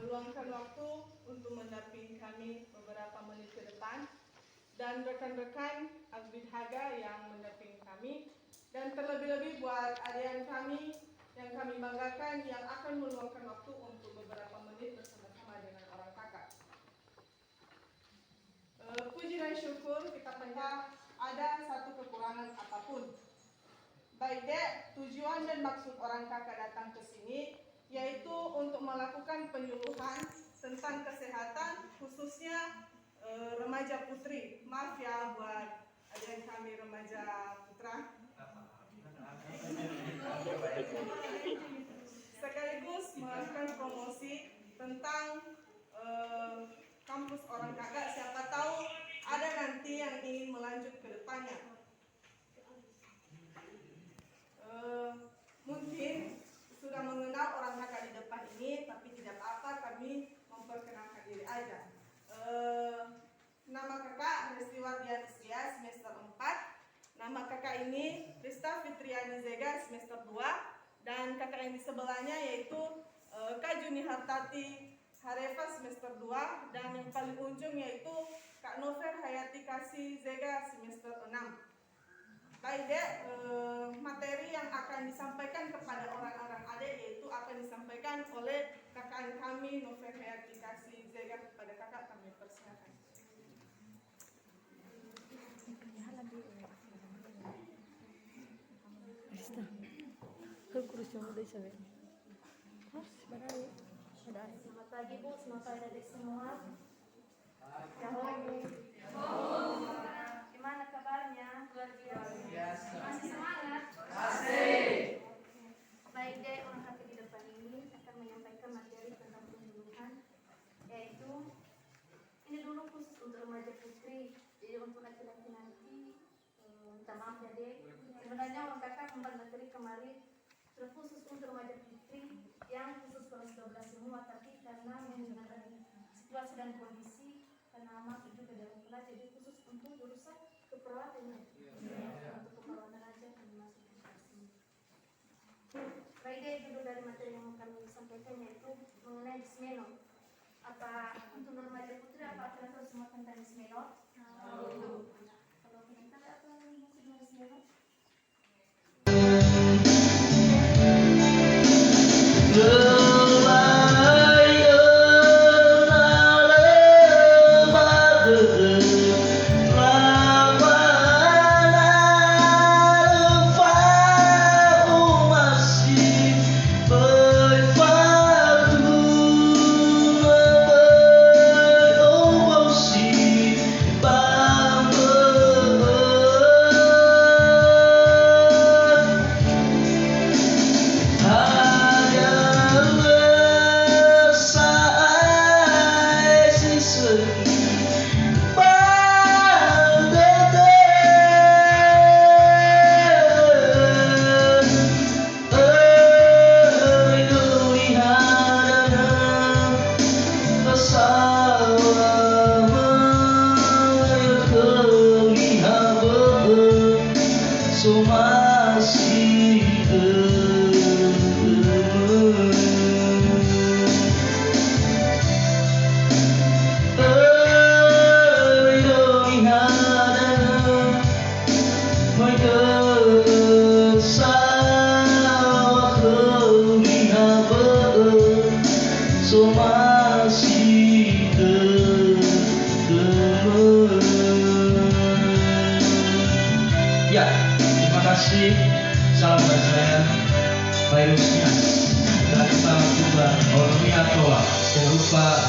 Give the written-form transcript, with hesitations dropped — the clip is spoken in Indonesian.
meluangkan waktu untuk mendampingi kami beberapa menit ke depan, dan rekan-rekan Azbid Haga yang mendampingi kami, dan terlebih-lebih buat adik kami yang kami banggakan yang akan meluangkan waktu untuk beberapa menit bersama-sama dengan orang kakak. Puji dan syukur kita panjang ada satu kekurangan apapun. Baik dek, tujuan dan maksud orang kakak datang ke sini yaitu untuk melakukan penyuluhan tentang kesehatan khususnya remaja putri. Maaf ya buat adik kami remaja putra. Sekaligus melakukan promosi tentang kampus orang kakak. Siapa tahu ada nanti yang ingin melanjut ke depannya. Mungkin sudah mengenal orang kakak di depan ini, tapi tidak apa-apa kami memperkenalkan diri aja. Nama kakak Restiwardiani Sia, semester 4. Nama kakak ini Rista Fitriani Zega, semester 2. Dan kakak yang di sebelahnya yaitu Kak Juni Hartati Harefa, semester 2. Dan yang paling ujung yaitu Kak Novel Hayati Kasih Zega, semester 6. Baik dek, materi yang akan disampaikan kepada orang-orang adik yaitu akan disampaikan oleh kakak kami Novel Hayati Kasih Zega. Kepada kakak kami persilakan. Selamat pagi Bu, selamat pagi adik semua. Gimana kabarnya? Luar biasa. Masih semangat? Masih. Baik deh, orang kakak di depan ini akan menyampaikan materi tentang penyuluhan, yaitu ini dulu khusus untuk remaja putri. Jadi untuk laki-laki nanti, minta maaf ya dek. Sebenarnya orang kakak membuat materi kemarin sudah khusus untuk remaja putri yang khusus kelas 12 semua, tapi karena menggunakan situasi dan kondisi karena masuk juga dalam kelas, jadi khusus untuk jurusan keperawatan. Untuk keperawatan aja kami masuk di sini. Baik deh, dulu dari materi yang kami sampaikan yaitu mengenai dismenol. Apa untuk remaja putri apa kalian tahu semua tentang dismenol? Tahu. Kalau kita apa yang maksudnya dismenol? Ya, terima kasih. Salam dari saya, Virusnya dari Bang Juba, Ormiatoa. Jangan lupa